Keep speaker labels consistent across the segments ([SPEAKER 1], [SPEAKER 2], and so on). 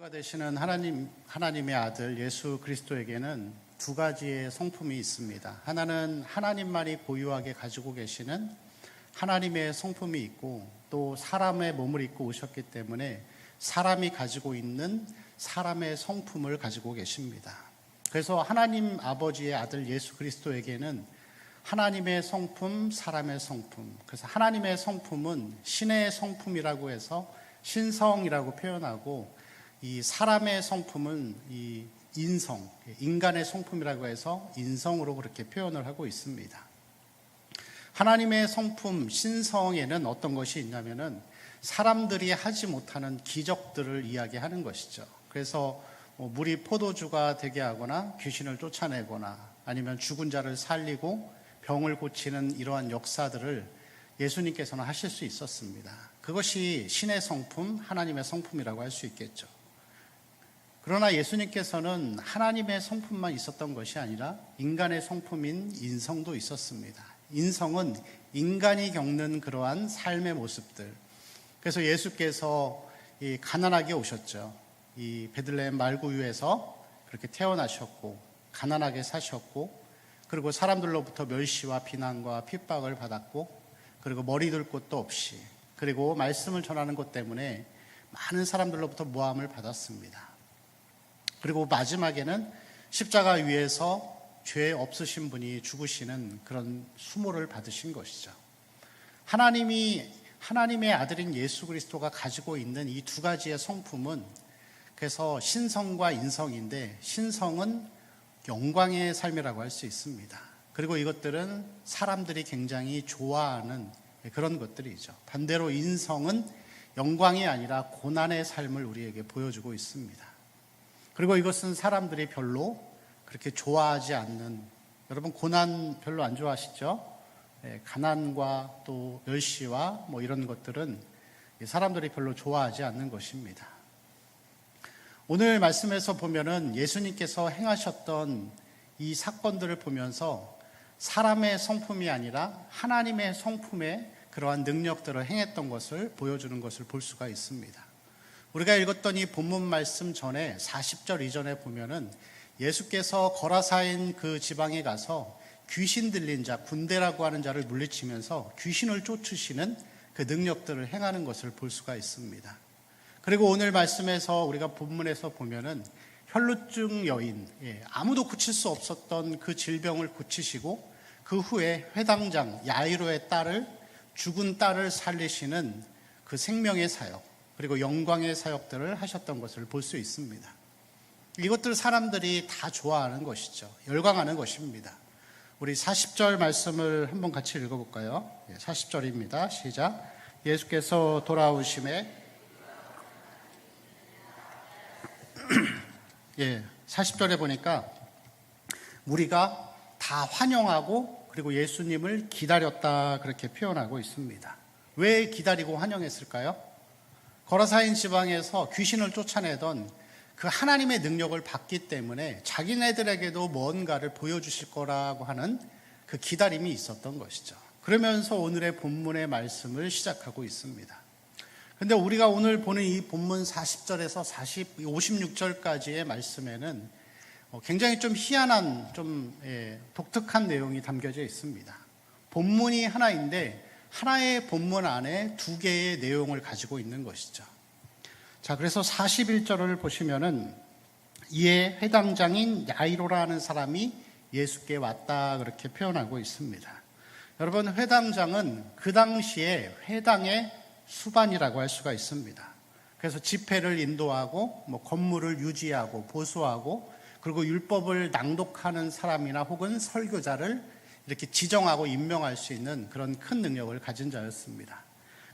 [SPEAKER 1] 가 되시는 하나님의 아들 예수 그리스도에게는 두 가지의 성품이 있습니다. 하나는 하나님만이 고유하게 가지고 계시는 하나님의 성품이 있고, 또 사람의 몸을 입고 오셨기 때문에 사람이 가지고 있는 사람의 성품을 가지고 계십니다. 그래서 하나님 아버지의 아들 예수 그리스도에게는 하나님의 성품, 사람의 성품, 그래서 하나님의 성품은 신의 성품이라고 해서 신성이라고 표현하고, 이 사람의 성품은 이 인성, 인간의 성품이라고 해서 인성으로 그렇게 표현을 하고 있습니다. 하나님의 성품, 신성에는 어떤 것이 있냐면은 사람들이 하지 못하는 기적들을 이야기하는 것이죠. 그래서 물이 포도주가 되게 하거나 귀신을 쫓아내거나 아니면 죽은 자를 살리고 병을 고치는 이러한 역사들을 예수님께서는 하실 수 있었습니다. 그것이 신의 성품, 하나님의 성품이라고 할 수 있겠죠. 그러나 예수님께서는 하나님의 성품만 있었던 것이 아니라 인간의 성품인 인성도 있었습니다. 인성은 인간이 겪는 그러한 삶의 모습들. 그래서 예수께서 가난하게 오셨죠. 이 베들레헴 말구유에서 그렇게 태어나셨고 가난하게 사셨고, 그리고 사람들로부터 멸시와 비난과 핍박을 받았고, 그리고 머리 둘 곳도 없이, 그리고 말씀을 전하는 것 때문에 많은 사람들로부터 모함을 받았습니다. 그리고 마지막에는 십자가 위에서 죄 없으신 분이 죽으시는 그런 수모를 받으신 것이죠. 하나님의 아들인 예수 그리스도가 가지고 있는 이 두 가지의 성품은 그래서 신성과 인성인데, 신성은 영광의 삶이라고 할 수 있습니다. 그리고 이것들은 사람들이 굉장히 좋아하는 그런 것들이죠. 반대로 인성은 영광이 아니라 고난의 삶을 우리에게 보여주고 있습니다. 그리고 이것은 사람들이 별로 그렇게 좋아하지 않는, 여러분 고난 별로 안 좋아하시죠? 가난과 또 멸시와 이런 것들은 사람들이 별로 좋아하지 않는 것입니다. 오늘 말씀에서 보면은 예수님께서 행하셨던 이 사건들을 보면서 사람의 성품이 아니라 하나님의 성품의 그러한 능력들을 행했던 것을 보여주는 것을 볼 수가 있습니다. 우리가 읽었던 이 본문 말씀 전에 40절 이전에 보면은 예수께서 거라사인 그 지방에 가서 귀신 들린 자, 군대라고 하는 자를 물리치면서 귀신을 쫓으시는 그 능력들을 행하는 것을 볼 수가 있습니다. 그리고 오늘 말씀에서 우리가 본문에서 보면은 혈루증 여인, 아무도 고칠 수 없었던 그 질병을 고치시고, 그 후에 회당장 야이로의 딸을, 죽은 딸을 살리시는 그 생명의 사역, 그리고 영광의 사역들을 하셨던 것을 볼 수 있습니다. 이것들 사람들이 다 좋아하는 것이죠. 열광하는 것입니다. 우리 40절 말씀을 한번 같이 읽어볼까요? 40절입니다. 시작. 예수께서 돌아오심에 40절에 보니까 우리가 다 환영하고 그리고 예수님을 기다렸다 그렇게 표현하고 있습니다. 왜 기다리고 환영했을까요? 거라사인 지방에서 귀신을 쫓아내던 그 하나님의 능력을 받기 때문에 자기네들에게도 뭔가를 보여주실 거라고 하는 그 기다림이 있었던 것이죠. 그러면서 오늘의 본문의 말씀을 시작하고 있습니다. 그런데 우리가 오늘 보는 이 본문 40절에서 56절까지의 말씀에는 굉장히 좀 희한한, 좀 독특한 내용이 담겨져 있습니다. 본문이 하나인데 하나의 본문 안에 두 개의 내용을 가지고 있는 것이죠. 자, 그래서 41절을 보시면은 이에 회당장인 야이로라는 사람이 예수께 왔다 그렇게 표현하고 있습니다. 여러분, 회당장은 그 당시에 회당의 수반이라고 할 수가 있습니다. 그래서 집회를 인도하고 건물을 유지하고 보수하고, 그리고 율법을 낭독하는 사람이나 혹은 설교자를 이렇게 지정하고 임명할 수 있는 그런 큰 능력을 가진 자였습니다.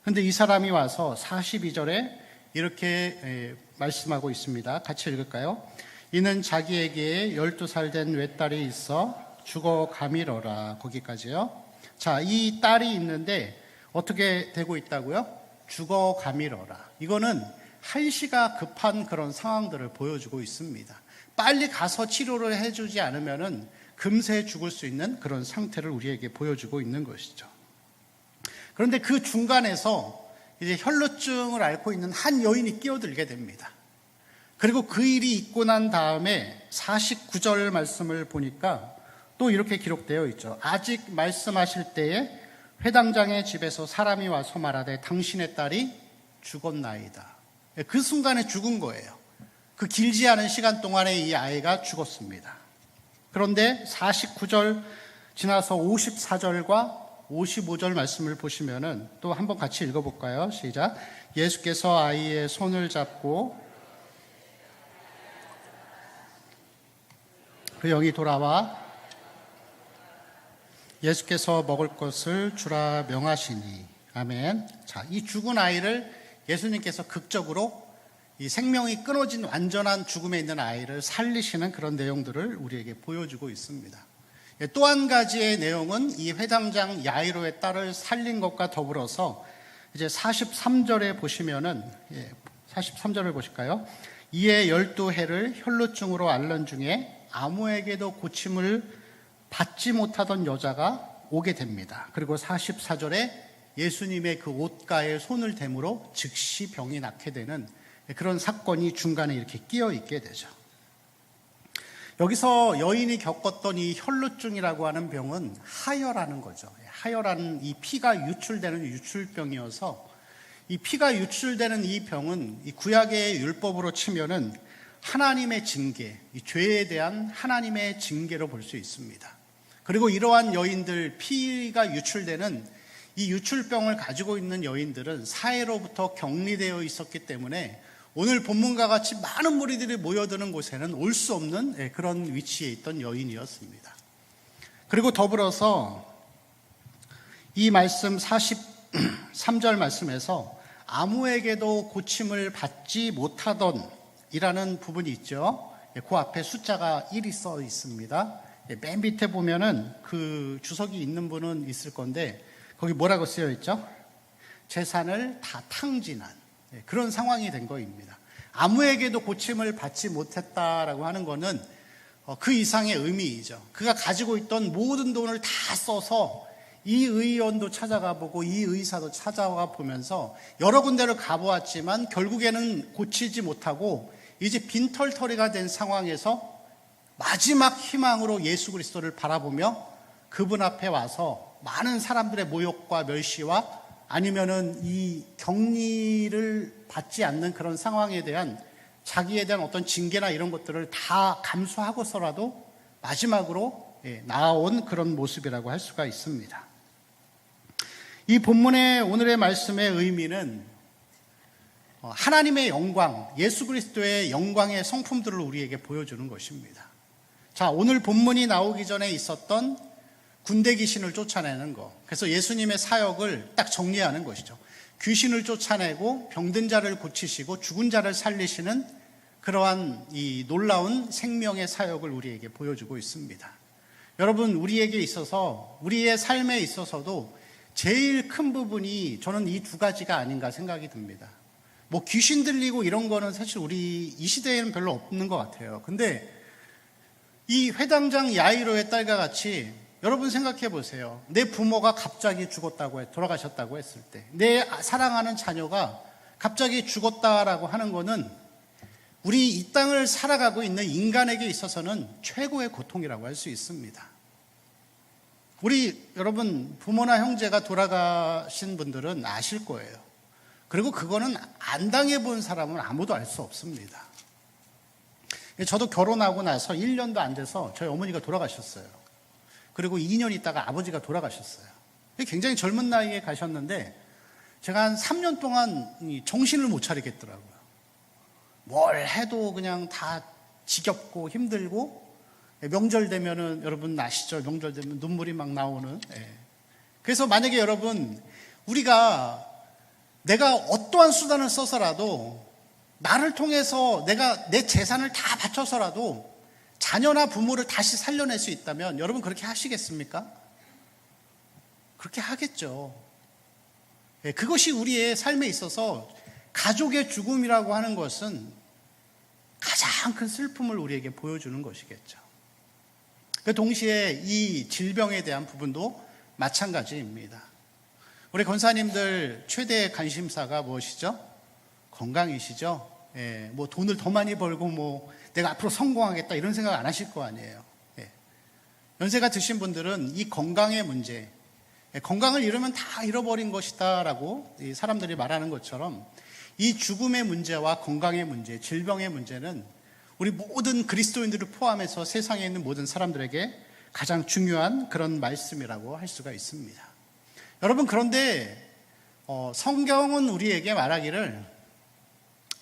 [SPEAKER 1] 그런데 이 사람이 와서 42절에 이렇게 말씀하고 있습니다. 같이 읽을까요? 이는 자기에게 12살 된 외딸이 있어 죽어 가밀어라. 거기까지요. 자, 이 딸이 있는데 어떻게 되고 있다고요? 죽어 가밀어라. 이거는 한시가 급한 그런 상황들을 보여주고 있습니다. 빨리 가서 치료를 해주지 않으면은 금세 죽을 수 있는 그런 상태를 우리에게 보여주고 있는 것이죠. 그런데 그 중간에서 이제 혈루증을 앓고 있는 한 여인이 끼어들게 됩니다. 그리고 그 일이 있고 난 다음에 49절 말씀을 보니까 또 이렇게 기록되어 있죠. 아직 말씀하실 때에 회당장의 집에서 사람이 와서 말하되 당신의 딸이 죽었나이다. 그 순간에 죽은 거예요. 그 길지 않은 시간 동안에 이 아이가 죽었습니다. 그런데 49절 지나서 54절과 55절 말씀을 보시면은 또 한번 같이 읽어볼까요? 시작. 예수께서 아이의 손을 잡고 그 영이 돌아와 예수께서 먹을 것을 주라 명하시니. 아멘. 자, 이 죽은 아이를 예수님께서 극적으로 이 생명이 끊어진 완전한 죽음에 있는 아이를 살리시는 그런 내용들을 우리에게 보여주고 있습니다. 또 한 가지의 내용은 이 회당장 야이로의 딸을 살린 것과 더불어서 이제 43절에 보시면은 43절을 보실까요? 이에 12해를 혈루증으로 앓는 중에 아무에게도 고침을 받지 못하던 여자가 오게 됩니다. 그리고 44절에 예수님의 그 옷가에 손을 대므로 즉시 병이 낫게 되는 그런 사건이 중간에 이렇게 끼어 있게 되죠. 여기서 여인이 겪었던 이 혈루증이라고 하는 병은 하혈하는 거죠. 하혈하는 이 피가 유출되는 유출병이어서 이 피가 유출되는 이 병은 이 구약의 율법으로 치면은 하나님의 징계, 이 죄에 대한 하나님의 징계로 볼 수 있습니다. 그리고 이러한 여인들, 피가 유출되는 이 유출병을 가지고 있는 여인들은 사회로부터 격리되어 있었기 때문에 오늘 본문과 같이 많은 무리들이 모여드는 곳에는 올 수 없는 그런 위치에 있던 여인이었습니다. 그리고 더불어서 이 말씀 43절 말씀에서 아무에게도 고침을 받지 못하던 이라는 부분이 있죠. 그 앞에 숫자가 1이 써 있습니다. 맨 밑에 보면은 그 주석이 있는 분은 있을 건데 거기 뭐라고 쓰여 있죠? 재산을 다 탕진한 그런 상황이 된 거입니다. 아무에게도 고침을 받지 못했다라고 하는 거는 그 이상의 의미이죠. 그가 가지고 있던 모든 돈을 다 써서 이 의원도 찾아가 보고 이 의사도 찾아가 보면서 여러 군데를 가보았지만 결국에는 고치지 못하고 이제 빈털터리가 된 상황에서 마지막 희망으로 예수 그리스도를 바라보며 그분 앞에 와서 많은 사람들의 모욕과 멸시와 아니면은 이 격리를 받지 않는 그런 상황에 대한 자기에 대한 어떤 징계나 이런 것들을 다 감수하고서라도 마지막으로 나아온 그런 모습이라고 할 수가 있습니다. 이 본문의 오늘의 말씀의 의미는 하나님의 영광, 예수 그리스도의 영광의 성품들을 우리에게 보여주는 것입니다. 자, 오늘 본문이 나오기 전에 있었던 군대 귀신을 쫓아내는 것. 그래서 예수님의 사역을 딱 정리하는 것이죠. 귀신을 쫓아내고 병든 자를 고치시고 죽은 자를 살리시는 그러한 이 놀라운 생명의 사역을 우리에게 보여주고 있습니다. 여러분, 우리에게 있어서, 우리의 삶에 있어서도 제일 큰 부분이 저는 이 두 가지가 아닌가 생각이 듭니다. 뭐 귀신 들리고 이런 거는 사실 우리 이 시대에는 별로 없는 것 같아요. 근데 이 회당장 야이로의 딸과 같이 여러분 생각해 보세요. 내 부모가 갑자기 돌아가셨다고 했을 때, 내 사랑하는 자녀가 갑자기 죽었다라고 하는 거는 우리 이 땅을 살아가고 있는 인간에게 있어서는 최고의 고통이라고 할 수 있습니다. 우리 여러분 부모나 형제가 돌아가신 분들은 아실 거예요. 그리고 그거는 안 당해본 사람은 아무도 알 수 없습니다. 저도 결혼하고 나서 1년도 안 돼서 저희 어머니가 돌아가셨어요. 그리고 2년 있다가 아버지가 돌아가셨어요. 굉장히 젊은 나이에 가셨는데 제가 한 3년 동안 정신을 못 차리겠더라고요. 뭘 해도 그냥 다 지겹고 힘들고, 명절 되면은 여러분 아시죠? 명절 되면 눈물이 막 나오는. 그래서 만약에 여러분 우리가 내가 어떠한 수단을 써서라도 나를 통해서 내가 내 재산을 다 바쳐서라도 자녀나 부모를 다시 살려낼 수 있다면 여러분 그렇게 하시겠습니까? 그렇게 하겠죠. 그것이 우리의 삶에 있어서 가족의 죽음이라고 하는 것은 가장 큰 슬픔을 우리에게 보여주는 것이겠죠. 동시에 이 질병에 대한 부분도 마찬가지입니다. 우리 권사님들 최대의 관심사가 무엇이죠? 건강이시죠? 뭐 돈을 더 많이 벌고 뭐 내가 앞으로 성공하겠다 이런 생각 안 하실 거 아니에요. 연세가 드신 분들은 이 건강의 문제, 건강을 잃으면 다 잃어버린 것이다라고 사람들이 말하는 것처럼 이 죽음의 문제와 건강의 문제, 질병의 문제는 우리 모든 그리스도인들을 포함해서 세상에 있는 모든 사람들에게 가장 중요한 그런 말씀이라고 할 수가 있습니다. 여러분, 그런데 성경은 우리에게 말하기를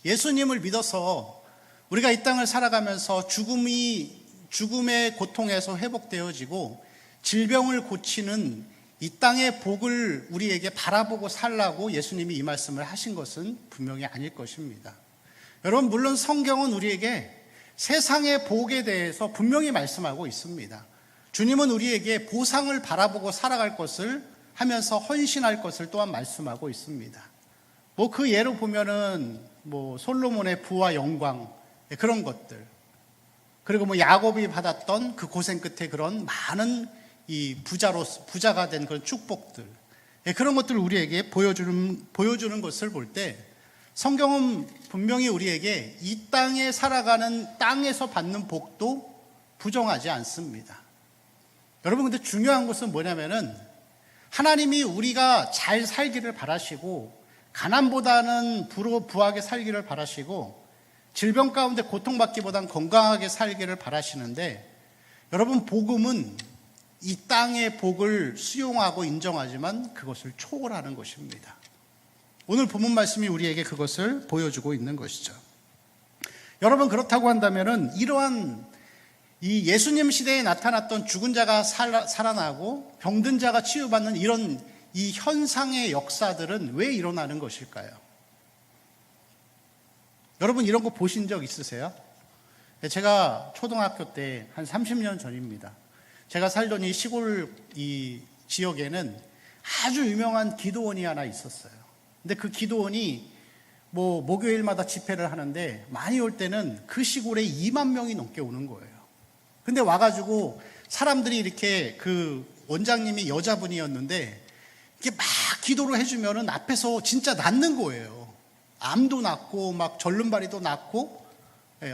[SPEAKER 1] 예수님을 믿어서 우리가 이 땅을 살아가면서 죽음의 고통에서 회복되어지고 질병을 고치는 이 땅의 복을 우리에게 바라보고 살라고 예수님이 이 말씀을 하신 것은 분명히 아닐 것입니다. 여러분, 물론 성경은 우리에게 세상의 복에 대해서 분명히 말씀하고 있습니다. 주님은 우리에게 보상을 바라보고 살아갈 것을 하면서 헌신할 것을 또한 말씀하고 있습니다. 뭐 그 예로 보면은 뭐 솔로몬의 부와 영광, 그런 것들, 그리고 뭐 야곱이 받았던 그 고생 끝에 그런 많은 이 부자가 된 그런 축복들, 그런 것들을 우리에게 보여주는 것을 볼 때 성경은 분명히 우리에게 이 땅에 살아가는 땅에서 받는 복도 부정하지 않습니다. 여러분, 근데 중요한 것은 뭐냐면은 하나님이 우리가 잘 살기를 바라시고 가난보다는 부하게 살기를 바라시고 질병 가운데 고통받기보단 건강하게 살기를 바라시는데, 여러분, 복음은 이 땅의 복을 수용하고 인정하지만 그것을 초월하는 것입니다. 오늘 본문 말씀이 우리에게 그것을 보여주고 있는 것이죠. 여러분, 그렇다고 한다면은 이러한 이 예수님 시대에 나타났던 죽은 자가 살아나고 병든 자가 치유받는 이런 이 현상의 역사들은 왜 일어나는 것일까요? 여러분, 이런 거 보신 적 있으세요? 제가 초등학교 때 한 30년 전입니다. 제가 살던 이 시골 이 지역에는 아주 유명한 기도원이 하나 있었어요. 근데 그 기도원이 뭐 목요일마다 집회를 하는데 많이 올 때는 그 시골에 2만 명이 넘게 오는 거예요. 근데 와가지고 사람들이 이렇게 그 원장님이 여자분이었는데 이렇게 막 기도를 해주면은 앞에서 진짜 낫는 거예요. 암도 낫고 막 절름발이도 낫고,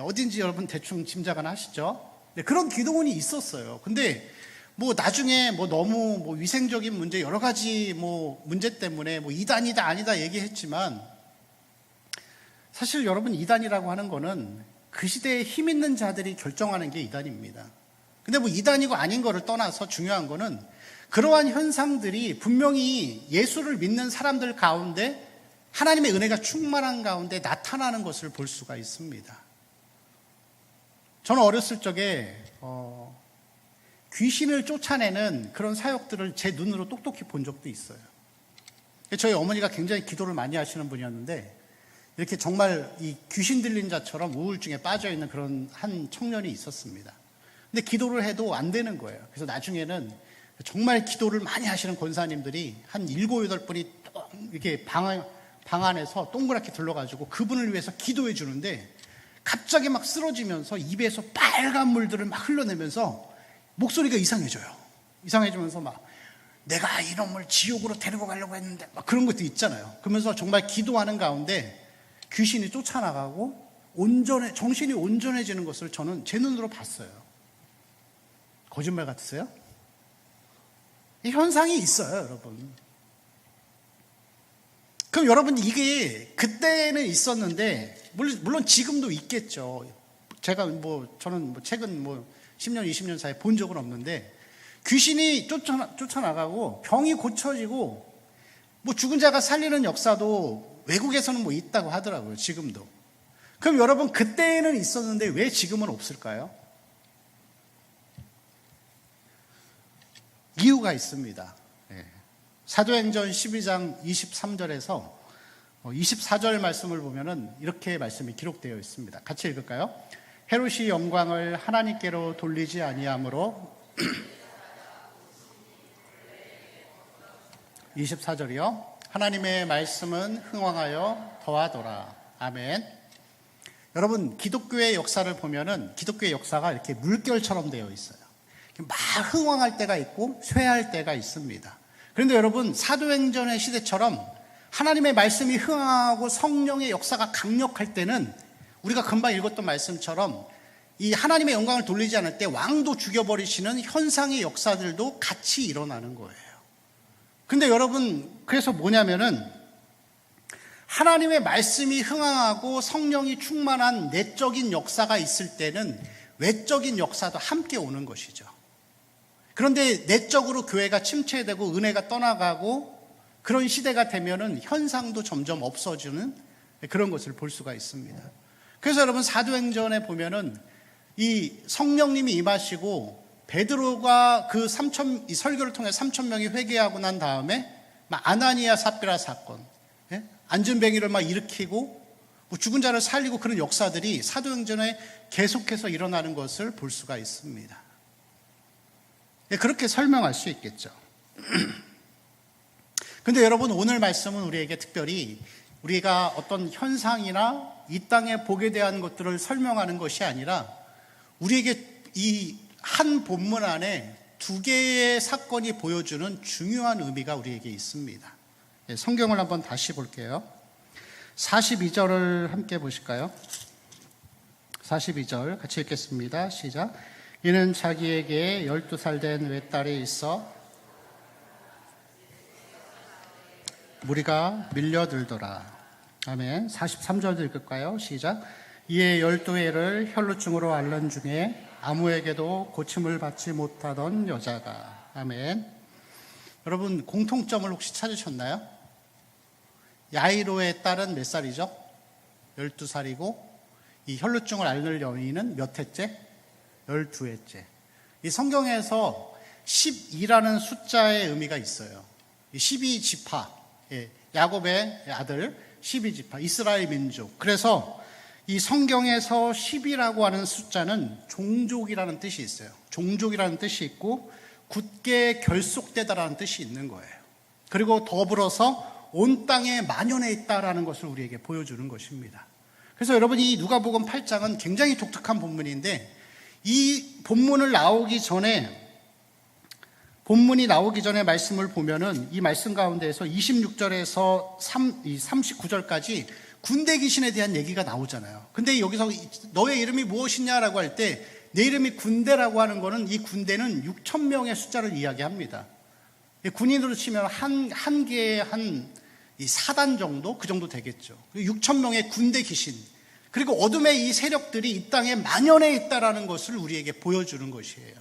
[SPEAKER 1] 어딘지 여러분 대충 짐작은 하시죠? 네, 그런 기도원이 있었어요. 근데 뭐 나중에 뭐 너무 뭐 위생적인 문제 여러 가지 뭐 문제 때문에 뭐 이단이다 아니다 얘기했지만, 사실 여러분, 이단이라고 하는 거는 그 시대에 힘 있는 자들이 결정하는 게 이단입니다. 근데 뭐 이단이고 아닌 거를 떠나서 중요한 거는 그러한 현상들이 분명히 예수를 믿는 사람들 가운데 하나님의 은혜가 충만한 가운데 나타나는 것을 볼 수가 있습니다. 저는 어렸을 적에 귀신을 쫓아내는 그런 사역들을 제 눈으로 똑똑히 본 적도 있어요. 저희 어머니가 굉장히 기도를 많이 하시는 분이었는데 이렇게 정말 이 귀신 들린 자처럼 우울증에 빠져있는 그런 한 청년이 있었습니다. 근데 기도를 해도 안 되는 거예요. 그래서 나중에는 정말 기도를 많이 하시는 권사님들이 한 7, 8분이 이렇게 방 안에서 동그랗게 둘러가지고 그분을 위해서 기도해 주는데 갑자기 막 쓰러지면서 입에서 빨간 물들을 막 흘러내면서 목소리가 이상해져요. 이상해지면서 막 내가 이놈을 지옥으로 데리고 가려고 했는데 막 그런 것도 있잖아요. 그러면서 정말 기도하는 가운데 귀신이 쫓아나가고 정신이 온전해지는 것을 저는 제 눈으로 봤어요. 거짓말 같으세요? 이 현상이 있어요, 여러분. 그럼 여러분, 이게 그때는 있었는데 물론 지금도 있겠죠. 저는 최근 10년, 20년 사이에 본 적은 없는데 귀신이 쫓아나가고 병이 고쳐지고 뭐 죽은 자가 살리는 역사도 외국에서는 뭐 있다고 하더라고요, 지금도. 그럼 여러분, 그때는 있었는데 왜 지금은 없을까요? 이유가 있습니다. 사도행전 12장 23절에서 24절 말씀을 보면은 이렇게 말씀이 기록되어 있습니다. 같이 읽을까요? 헤롯이 영광을 하나님께로 돌리지 아니하므로 24절이요. 하나님의 말씀은 흥왕하여 더하더라. 아멘. 여러분, 기독교의 역사를 보면은 기독교의 역사가 이렇게 물결처럼 되어 있어요. 막 흥왕할 때가 있고 쇠할 때가 있습니다. 그런데 여러분, 사도행전의 시대처럼 하나님의 말씀이 흥황하고 성령의 역사가 강력할 때는 우리가 금방 읽었던 말씀처럼 이 하나님의 영광을 돌리지 않을 때 왕도 죽여버리시는 현상의 역사들도 같이 일어나는 거예요. 근데 여러분, 그래서 뭐냐면은 하나님의 말씀이 흥황하고 성령이 충만한 내적인 역사가 있을 때는 외적인 역사도 함께 오는 것이죠. 그런데 내적으로 교회가 침체되고 은혜가 떠나가고 그런 시대가 되면은 현상도 점점 없어지는 그런 것을 볼 수가 있습니다. 그래서 여러분, 사도행전에 보면은 이 성령님이 임하시고 베드로가 그 이 설교를 통해 3,000명이 회개하고 난 다음에 막 아나니아 삽비라 사건, 안전뱅이를 막 일으키고 죽은 자를 살리고 그런 역사들이 사도행전에 계속해서 일어나는 것을 볼 수가 있습니다. 그렇게 설명할 수 있겠죠. 근데 여러분, 오늘 말씀은 우리에게 특별히 우리가 어떤 현상이나 이 땅에 복에 대한 것들을 설명하는 것이 아니라 우리에게 이 한 본문 안에 두 개의 사건이 보여주는 중요한 의미가 우리에게 있습니다. 성경을 한번 다시 볼게요. 42절을 함께 보실까요? 42절 같이 읽겠습니다. 시작. 이는 자기에게 12살 된 외딸이 있어 무리가 밀려들더라. 아멘. 43절도 읽을까요? 시작. 이에 12회를 혈루증으로 앓는 중에 아무에게도 고침을 받지 못하던 여자가. 아멘. 여러분, 공통점을 혹시 찾으셨나요? 야이로의 딸은 몇 살이죠? 12살이고 이 혈루증을 앓는 여인은 몇 회째? 12회째. 이 성경에서 12라는 숫자의 의미가 있어요. 12지파, 야곱의 아들 12지파, 이스라엘 민족. 그래서 이 성경에서 10이라고 하는 숫자는 종족이라는 뜻이 있어요. 종족이라는 뜻이 있고 굳게 결속되다라는 뜻이 있는 거예요. 그리고 더불어서 온 땅에 만연해 있다라는 것을 우리에게 보여주는 것입니다. 그래서 여러분, 이 누가복음 8장은 굉장히 독특한 본문인데 이 본문이 나오기 전에 말씀을 보면은 이 말씀 가운데에서 26절에서 39절까지 군대 귀신에 대한 얘기가 나오잖아요. 근데 여기서 너의 이름이 무엇이냐라고 할 때 내 이름이 군대라고 하는 거는 이 군대는 6,000명의 숫자를 이야기합니다. 군인으로 치면 한 개의 이 사단 정도? 그 정도 되겠죠. 6,000명의 군대 귀신. 그리고 어둠의 이 세력들이 이 땅에 만연해 있다라는 것을 우리에게 보여주는 것이에요.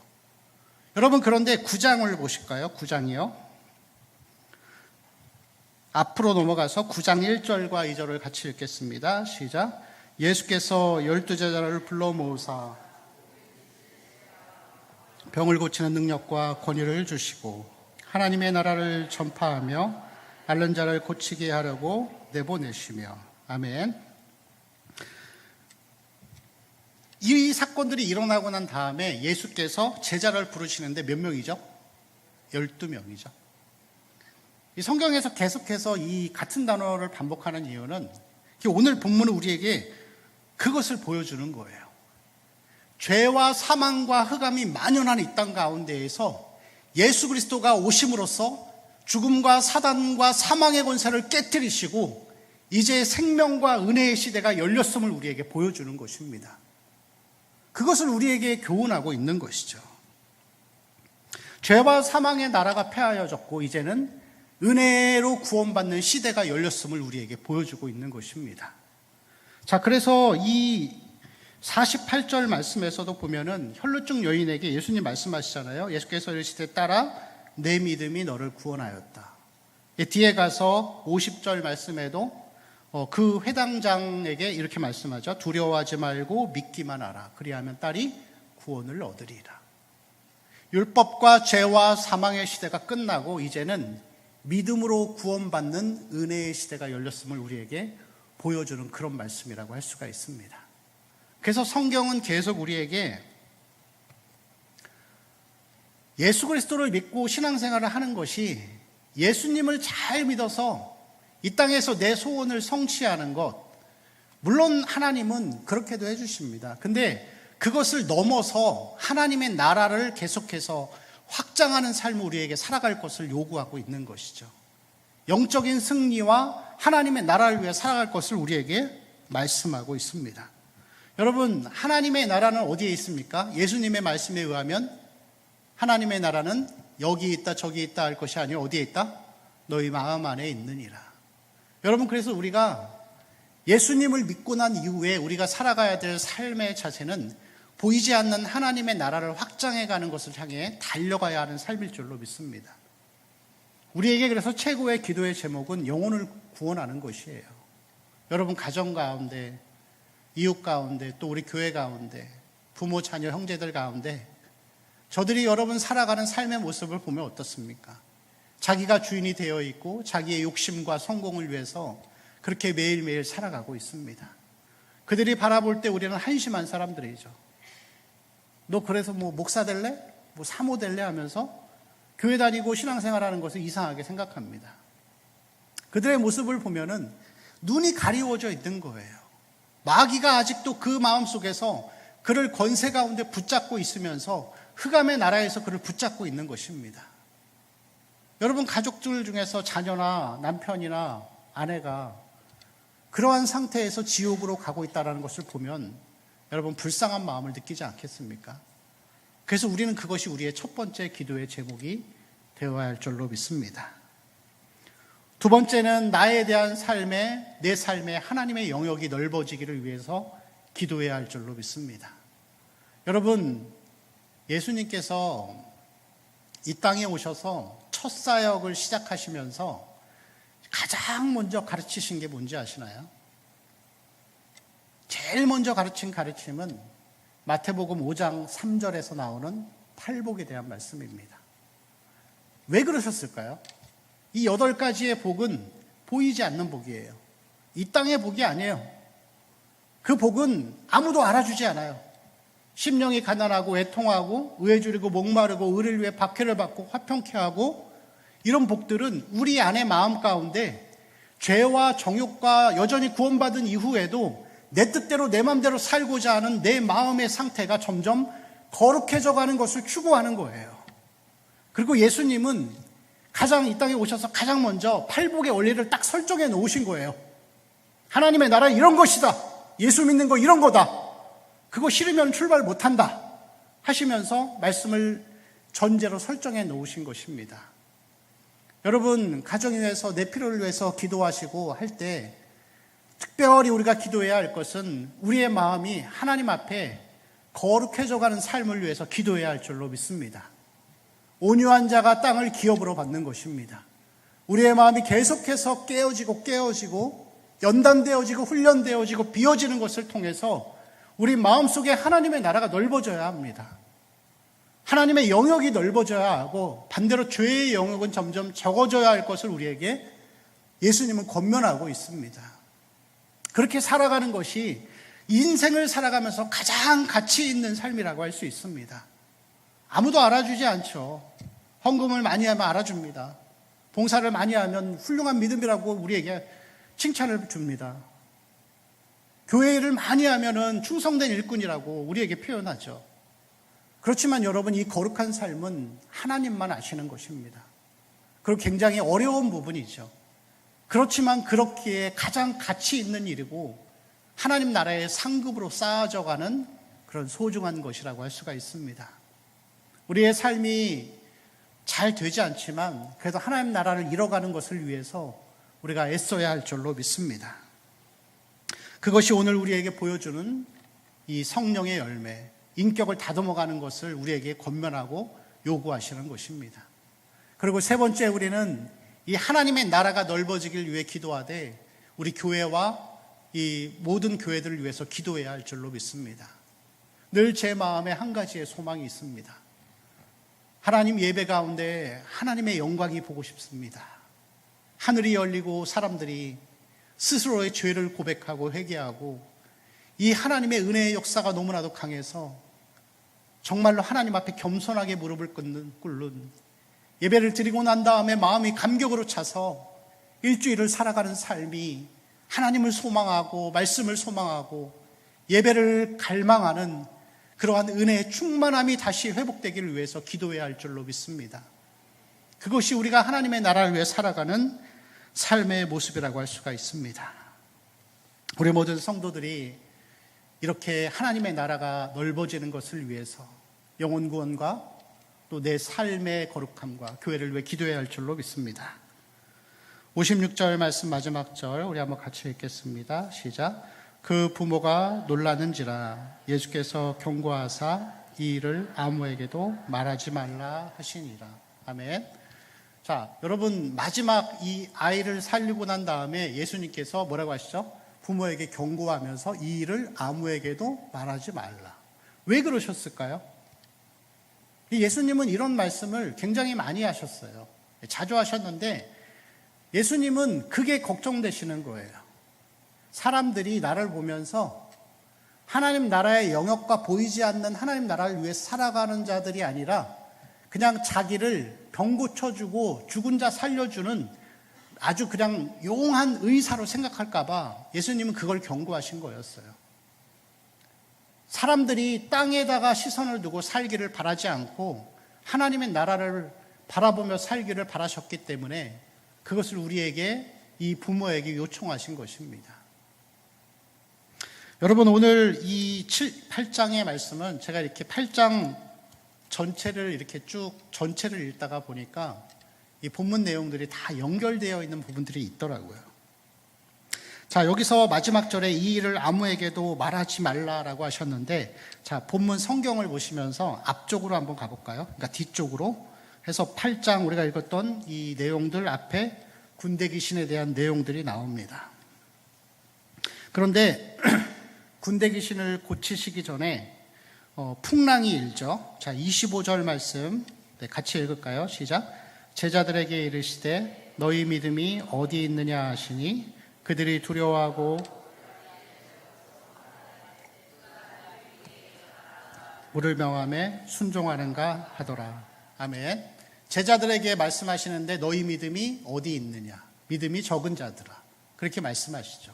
[SPEAKER 1] 여러분, 그런데 9장을 보실까요? 9장이요. 앞으로 넘어가서 9장 1절과 2절을 같이 읽겠습니다. 시작. 예수께서 12제자를 불러 모으사 병을 고치는 능력과 권위를 주시고 하나님의 나라를 전파하며 앓는 자를 고치게 하려고 내보내시며. 아멘. 이 사건들이 일어나고 난 다음에 예수께서 제자를 부르시는데 몇 명이죠? 12명이죠. 이 성경에서 계속해서 이 같은 단어를 반복하는 이유는 오늘 본문은 우리에게 그것을 보여주는 거예요. 죄와 사망과 흑암이 만연한 이 땅 가운데에서 예수 그리스도가 오심으로써 죽음과 사단과 사망의 권세를 깨뜨리시고 이제 생명과 은혜의 시대가 열렸음을 우리에게 보여주는 것입니다. 그것을 우리에게 교훈하고 있는 것이죠. 죄와 사망의 나라가 폐하여졌고 이제는 은혜로 구원받는 시대가 열렸음을 우리에게 보여주고 있는 것입니다. 자, 그래서 이 48절 말씀에서도 보면은 혈루증 여인에게 예수님 말씀하시잖아요. 예수께서 이르시되 딸아, 내 믿음이 너를 구원하였다. 뒤에 가서 50절 말씀에도 그 회당장에게 이렇게 말씀하죠. 두려워하지 말고 믿기만 하라. 그리하면 딸이 구원을 얻으리라. 율법과 죄와 사망의 시대가 끝나고 이제는 믿음으로 구원받는 은혜의 시대가 열렸음을 우리에게 보여주는 그런 말씀이라고 할 수가 있습니다. 그래서 성경은 계속 우리에게 예수 그리스도를 믿고 신앙생활을 하는 것이 예수님을 잘 믿어서 이 땅에서 내 소원을 성취하는 것, 물론 하나님은 그렇게도 해주십니다. 근데 그것을 넘어서 하나님의 나라를 계속해서 확장하는 삶을 우리에게 살아갈 것을 요구하고 있는 것이죠. 영적인 승리와 하나님의 나라를 위해 살아갈 것을 우리에게 말씀하고 있습니다. 여러분, 하나님의 나라는 어디에 있습니까? 예수님의 말씀에 의하면 하나님의 나라는 여기 있다 저기 있다 할 것이 아니라 어디에 있다? 너희 마음 안에 있느니라. 여러분, 그래서 우리가 예수님을 믿고 난 이후에 우리가 살아가야 될 삶의 자세는 보이지 않는 하나님의 나라를 확장해가는 것을 향해 달려가야 하는 삶일 줄로 믿습니다. 우리에게 그래서 최고의 기도의 제목은 영혼을 구원하는 것이에요. 여러분, 가정 가운데, 이웃 가운데, 또 우리 교회 가운데, 부모, 자녀, 형제들 가운데 저들이 여러분 살아가는 삶의 모습을 보면 어떻습니까? 자기가 주인이 되어 있고 자기의 욕심과 성공을 위해서 그렇게 매일매일 살아가고 있습니다. 그들이 바라볼 때 우리는 한심한 사람들이죠. 너 그래서 뭐 목사 될래? 뭐 사모 될래? 하면서 교회 다니고 신앙생활하는 것을 이상하게 생각합니다. 그들의 모습을 보면은 눈이 가리워져 있는 거예요. 마귀가 아직도 그 마음속에서 그를 권세 가운데 붙잡고 있으면서 흑암의 나라에서 그를 붙잡고 있는 것입니다. 여러분, 가족들 중에서 자녀나 남편이나 아내가 그러한 상태에서 지옥으로 가고 있다는 것을 보면 여러분, 불쌍한 마음을 느끼지 않겠습니까? 그래서 우리는 그것이 우리의 첫 번째 기도의 제목이 되어야 할 줄로 믿습니다. 두 번째는 나에 대한 내 삶에 하나님의 영역이 넓어지기를 위해서 기도해야 할 줄로 믿습니다. 여러분, 예수님께서 이 땅에 오셔서 첫 사역을 시작하시면서 가장 먼저 가르치신 게 뭔지 아시나요? 제일 먼저 가르친 가르침은 마태복음 5장 3절에서 나오는 팔복에 대한 말씀입니다. 왜 그러셨을까요? 이 8가지의 복은 보이지 않는 복이에요. 이 땅의 복이 아니에요. 그 복은 아무도 알아주지 않아요. 심령이 가난하고 애통하고 의에 줄이고 목마르고 의를 위해 박해를 받고 화평케 하고, 이런 복들은 우리 안의 마음 가운데 죄와 정욕과 여전히 구원받은 이후에도 내 뜻대로 내 마음대로 살고자 하는 내 마음의 상태가 점점 거룩해져 가는 것을 추구하는 거예요. 그리고 예수님은 이 땅에 오셔서 가장 먼저 팔복의 원리를 딱 설정해 놓으신 거예요. 하나님의 나라는 이런 것이다. 예수 믿는 거 이런 거다. 그거 싫으면 출발 못한다 하시면서 말씀을 전제로 설정해 놓으신 것입니다. 여러분, 가정에 대해서 내 필요를 위해서 기도하시고 할 때 특별히 우리가 기도해야 할 것은 우리의 마음이 하나님 앞에 거룩해져 가는 삶을 위해서 기도해야 할 줄로 믿습니다. 온유한 자가 땅을 기업으로 받는 것입니다. 우리의 마음이 계속해서 깨어지고 연단되어지고 훈련되어지고 비워지는 것을 통해서 우리 마음속에 하나님의 나라가 넓어져야 합니다. 하나님의 영역이 넓어져야 하고 반대로 죄의 영역은 점점 적어져야 할 것을 우리에게 예수님은 권면하고 있습니다. 그렇게 살아가는 것이 인생을 살아가면서 가장 가치 있는 삶이라고 할 수 있습니다. 아무도 알아주지 않죠. 헌금을 많이 하면 알아줍니다. 봉사를 많이 하면 훌륭한 믿음이라고 우리에게 칭찬을 줍니다. 교회 일을 많이 하면은 충성된 일꾼이라고 우리에게 표현하죠. 그렇지만 여러분, 이 거룩한 삶은 하나님만 아시는 것입니다. 그리고 굉장히 어려운 부분이죠. 그렇지만 그렇기에 가장 가치 있는 일이고 하나님 나라의 상급으로 쌓아져가는 그런 소중한 것이라고 할 수가 있습니다. 우리의 삶이 잘 되지 않지만 그래도 하나님 나라를 이뤄가는 것을 위해서 우리가 애써야 할 줄로 믿습니다. 그것이 오늘 우리에게 보여주는 이 성령의 열매, 인격을 다듬어가는 것을 우리에게 권면하고 요구하시는 것입니다. 그리고 세 번째, 우리는 이 하나님의 나라가 넓어지길 위해 기도하되 우리 교회와 이 모든 교회들을 위해서 기도해야 할 줄로 믿습니다. 늘 제 마음에 한 가지의 소망이 있습니다. 하나님 예배 가운데 하나님의 영광이 보고 싶습니다. 하늘이 열리고 사람들이 스스로의 죄를 고백하고 회개하고 이 하나님의 은혜의 역사가 너무나도 강해서 정말로 하나님 앞에 겸손하게 무릎을 꿇는 예배를 드리고 난 다음에 마음이 감격으로 차서 일주일을 살아가는 삶이 하나님을 소망하고 말씀을 소망하고 예배를 갈망하는 그러한 은혜의 충만함이 다시 회복되기를 위해서 기도해야 할 줄로 믿습니다. 그것이 우리가 하나님의 나라를 위해 살아가는 삶의 모습이라고 할 수가 있습니다. 우리 모든 성도들이 이렇게 하나님의 나라가 넓어지는 것을 위해서 영혼 구원과 또 내 삶의 거룩함과 교회를 위해 기도해야 할 줄로 믿습니다. 56절 말씀 마지막 절 우리 한번 같이 읽겠습니다. 시작. 그 부모가 놀라는지라 예수께서 경고하사 이 일을 아무에게도 말하지 말라 하시니라. 아멘. 자, 여러분 마지막 이 아이를 살리고 난 다음에 예수님께서 뭐라고 하시죠? 부모에게 경고하면서 이 일을 아무에게도 말하지 말라. 왜 그러셨을까요? 예수님은 이런 말씀을 굉장히 많이 하셨어요. 자주 하셨는데 예수님은 그게 걱정되시는 거예요. 사람들이 나를 보면서 하나님 나라의 영역과 보이지 않는 하나님 나라를 위해 살아가는 자들이 아니라 그냥 자기를 병 고쳐주고 죽은 자 살려주는 아주 그냥 용한 의사로 생각할까 봐 예수님은 그걸 경고하신 거였어요. 사람들이 땅에다가 시선을 두고 살기를 바라지 않고 하나님의 나라를 바라보며 살기를 바라셨기 때문에 그것을 우리에게 이 부모에게 요청하신 것입니다. 여러분 오늘 이 8장의 말씀은 제가 이렇게 8장 전체를 이렇게 쭉 전체를 읽다가 보니까 이 본문 내용들이 다 연결되어 있는 부분들이 있더라고요. 자, 여기서 마지막 절에 이 일을 아무에게도 말하지 말라라고 하셨는데, 자, 본문 성경을 보시면서 앞쪽으로 한번 가볼까요? 그러니까 뒤쪽으로 해서 8장 우리가 읽었던 이 내용들 앞에 군대 귀신에 대한 내용들이 나옵니다. 그런데 군대 귀신을 고치시기 전에 풍랑이 일죠. 자, 25절 말씀 같이 읽을까요? 시작. 제자들에게 이르시되 너희 믿음이 어디 있느냐 하시니 그들이 두려워하고 물을 명함에 순종하는가 하더라. 아멘. 제자들에게 말씀하시는데 너희 믿음이 어디 있느냐, 믿음이 적은 자들아, 그렇게 말씀하시죠.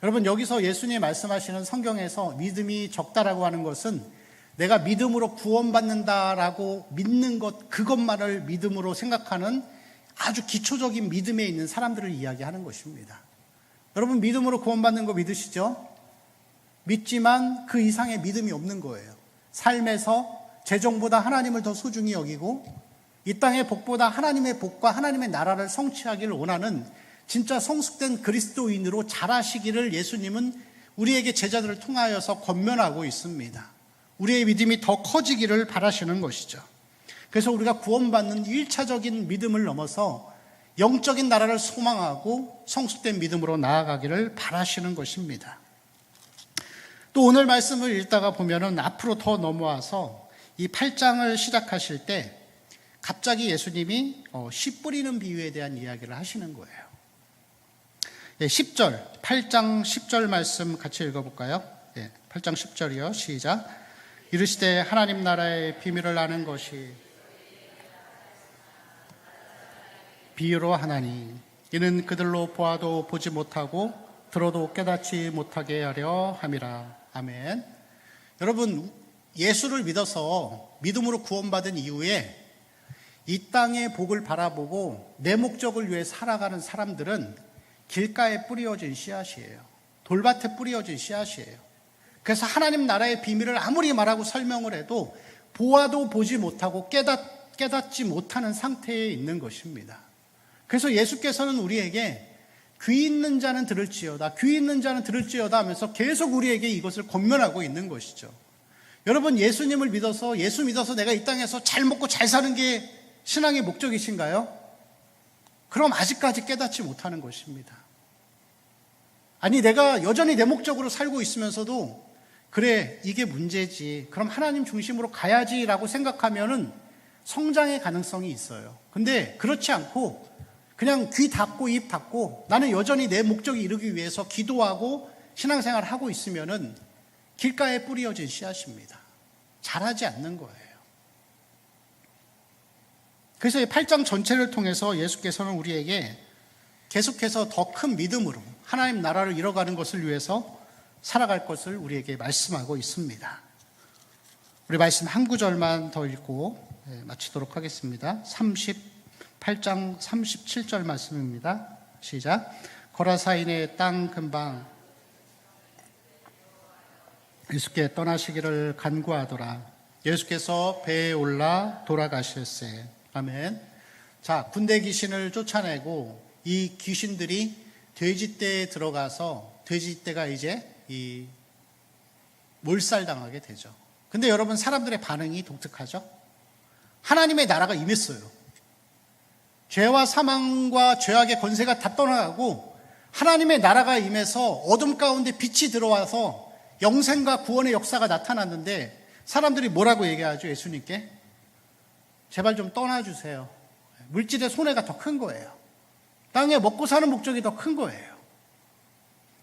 [SPEAKER 1] 여러분 여기서 예수님이 말씀하시는 성경에서 믿음이 적다라고 하는 것은 내가 믿음으로 구원받는다라고 믿는 것, 그것만을 믿음으로 생각하는 아주 기초적인 믿음에 있는 사람들을 이야기하는 것입니다. 여러분 믿음으로 구원받는 거 믿으시죠? 믿지만 그 이상의 믿음이 없는 거예요. 삶에서 재정보다 하나님을 더 소중히 여기고 이 땅의 복보다 하나님의 복과 하나님의 나라를 성취하기를 원하는 진짜 성숙된 그리스도인으로 자라시기를 예수님은 우리에게 제자들을 통하여서 권면하고 있습니다. 우리의 믿음이 더 커지기를 바라시는 것이죠. 그래서 우리가 구원받는 1차적인 믿음을 넘어서 영적인 나라를 소망하고 성숙된 믿음으로 나아가기를 바라시는 것입니다. 또 오늘 말씀을 읽다가 보면은 앞으로 더 넘어와서 이 8장을 시작하실 때 갑자기 예수님이 씨 뿌리는 비유에 대한 이야기를 하시는 거예요. 10절, 8장 10절 말씀 같이 읽어볼까요? 8장 10절이요. 시작. 이르시되 하나님 나라의 비밀을 아는 것이 비유로 하나니 이는 그들로 보아도 보지 못하고 들어도 깨닫지 못하게 하려 함이라. 아멘. 여러분 예수를 믿어서 믿음으로 구원받은 이후에 이 땅의 복을 바라보고 내 목적을 위해 살아가는 사람들은 길가에 뿌려진 씨앗이에요. 돌밭에 뿌려진 씨앗이에요. 그래서 하나님 나라의 비밀을 아무리 말하고 설명을 해도 보아도 보지 못하고 깨닫지 못하는 상태에 있는 것입니다. 그래서 예수께서는 우리에게 귀 있는 자는 들을지어다, 귀 있는 자는 들을지어다 하면서 계속 우리에게 이것을 권면하고 있는 것이죠. 여러분 예수님을 믿어서 예수 믿어서 내가 이 땅에서 잘 먹고 잘 사는 게 신앙의 목적이신가요? 그럼 아직까지 깨닫지 못하는 것입니다. 아니 내가 여전히 내 목적으로 살고 있으면서도 그래 이게 문제지, 그럼 하나님 중심으로 가야지라고 생각하면은 성장의 가능성이 있어요. 근데 그렇지 않고 그냥 귀 닫고 입 닫고 나는 여전히 내 목적에 이르기 위해서 기도하고 신앙생활을 하고 있으면은 길가에 뿌려진 씨앗입니다. 자라지 않는 거예요. 그래서 이 8장 전체를 통해서 예수께서는 우리에게 계속해서 더 큰 믿음으로 하나님 나라를 이뤄가는 것을 위해서 살아갈 것을 우리에게 말씀하고 있습니다. 우리 말씀 한 구절만 더 읽고 마치도록 하겠습니다. 38장 37절 말씀입니다. 시작. 거라사인의 땅 근방 예수께 떠나시기를 간구하더라. 예수께서 배에 올라 돌아가셨어요. 아멘. 자, 군대 귀신을 쫓아내고 이 귀신들이 돼지떼에 들어가서 돼지떼가 이제 몰살당하게 되죠. 근데 여러분, 사람들의 반응이 독특하죠? 하나님의 나라가 임했어요. 죄와 사망과 죄악의 권세가 다 떠나가고 하나님의 나라가 임해서 어둠 가운데 빛이 들어와서 영생과 구원의 역사가 나타났는데 사람들이 뭐라고 얘기하죠? 예수님께 제발 좀 떠나주세요. 물질의 손해가 더 큰 거예요. 땅에 먹고 사는 목적이 더 큰 거예요.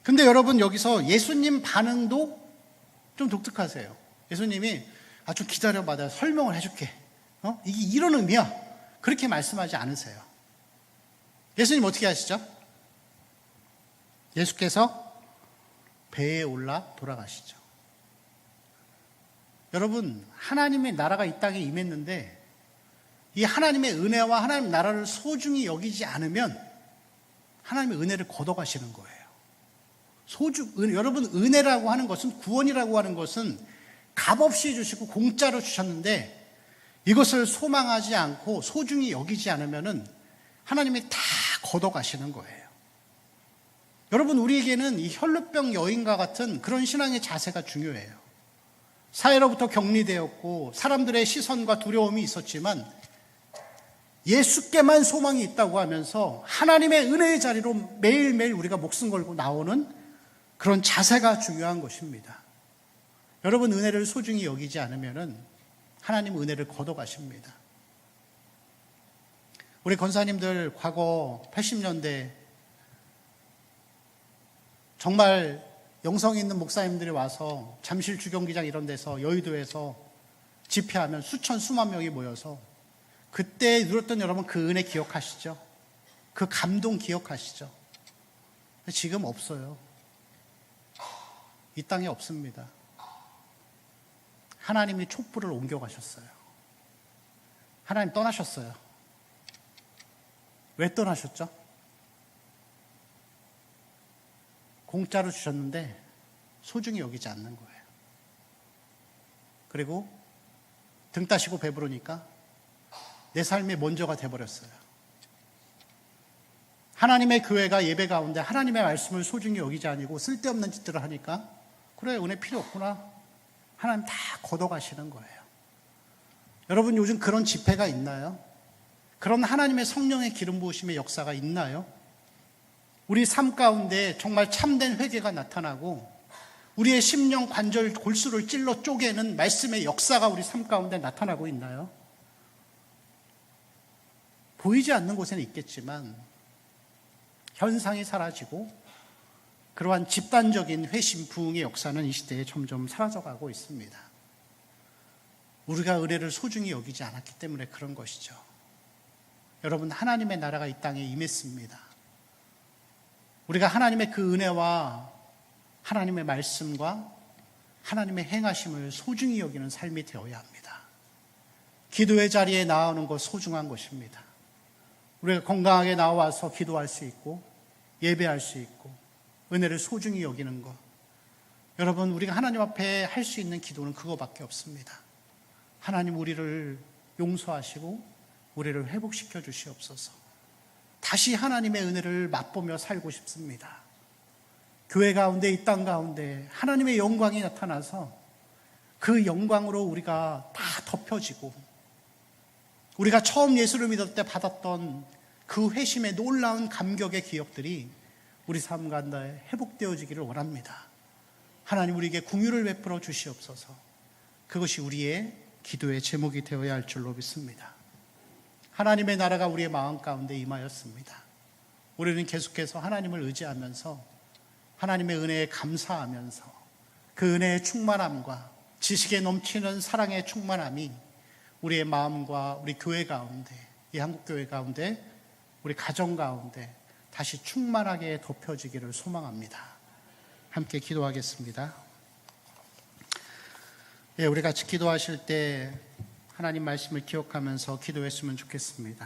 [SPEAKER 1] 근데 여러분, 여기서 예수님 반응도 좀 독특하세요. 예수님이 좀 기다려봐, 내가 설명을 해줄게. 이게 이런 의미야. 그렇게 말씀하지 않으세요. 예수님 어떻게 하시죠? 예수께서 배에 올라 돌아가시죠. 여러분, 하나님의 나라가 이 땅에 임했는데 이 하나님의 은혜와 하나님의 나라를 소중히 여기지 않으면 하나님의 은혜를 걷어가시는 거예요. 여러분, 은혜라고 하는 것은, 구원이라고 하는 것은 값없이 주시고 공짜로 주셨는데 이것을 소망하지 않고 소중히 여기지 않으면 하나님이 다 걷어가시는 거예요. 여러분, 우리에게는 이 혈루병 여인과 같은 그런 신앙의 자세가 중요해요. 사회로부터 격리되었고 사람들의 시선과 두려움이 있었지만 예수께만 소망이 있다고 하면서 하나님의 은혜의 자리로 매일매일 우리가 목숨 걸고 나오는 그런 자세가 중요한 것입니다. 여러분, 은혜를 소중히 여기지 않으면 하나님 은혜를 걷어가십니다. 우리 권사님들 과거 80년대 정말 영성 있는 목사님들이 와서 잠실 주경기장 이런 데서 여의도에서 집회하면 수만 명이 모여서 그때 누렸던 여러분, 그 은혜 기억하시죠? 그 감동 기억하시죠? 지금 없어요. 이 땅에 없습니다. 하나님이 촛불을 옮겨가셨어요. 하나님 떠나셨어요. 왜 떠나셨죠? 공짜로 주셨는데 소중히 여기지 않는 거예요. 그리고 등 따시고 배부르니까 내 삶의 먼저가 돼버렸어요. 하나님의 교회가 예배 가운데 하나님의 말씀을 소중히 여기지 아니고 쓸데없는 짓들을 하니까 그래, 은혜 필요 없구나. 하나님 다 걷어가시는 거예요. 여러분, 요즘 그런 집회가 있나요? 그런 하나님의 성령의 기름 부으심의 역사가 있나요? 우리 삶 가운데 정말 참된 회개가 나타나고 우리의 심령 관절 골수를 찔러 쪼개는 말씀의 역사가 우리 삶 가운데 나타나고 있나요? 보이지 않는 곳에는 있겠지만 현상이 사라지고 그러한 집단적인 회심 부흥의 역사는 이 시대에 점점 사라져가고 있습니다. 우리가 은혜를 소중히 여기지 않았기 때문에 그런 것이죠. 여러분, 하나님의 나라가 이 땅에 임했습니다. 우리가 하나님의 그 은혜와 하나님의 말씀과 하나님의 행하심을 소중히 여기는 삶이 되어야 합니다. 기도의 자리에 나오는 것 소중한 것입니다. 우리가 건강하게 나와서 기도할 수 있고 예배할 수 있고 은혜를 소중히 여기는 것. 여러분, 우리가 하나님 앞에 할 수 있는 기도는 그거밖에 없습니다. 하나님, 우리를 용서하시고 우리를 회복시켜 주시옵소서. 다시 하나님의 은혜를 맛보며 살고 싶습니다. 교회 가운데, 이 땅 가운데 하나님의 영광이 나타나서 그 영광으로 우리가 다 덮여지고 우리가 처음 예수를 믿을 때 받았던 그 회심의 놀라운 감격의 기억들이 우리 삶 가운데 회복되어지기를 원합니다. 하나님, 우리에게 긍휼을 베풀어 주시옵소서. 그것이 우리의 기도의 제목이 되어야 할 줄로 믿습니다. 하나님의 나라가 우리의 마음 가운데 임하였습니다. 우리는 계속해서 하나님을 의지하면서 하나님의 은혜에 감사하면서 그 은혜의 충만함과 지식에 넘치는 사랑의 충만함이 우리의 마음과 우리 교회 가운데, 이 한국교회 가운데, 우리 가정 가운데 다시 충만하게 덮여지기를 소망합니다. 함께 기도하겠습니다. 우리 같이 기도하실 때 하나님 말씀을 기억하면서 기도했으면 좋겠습니다.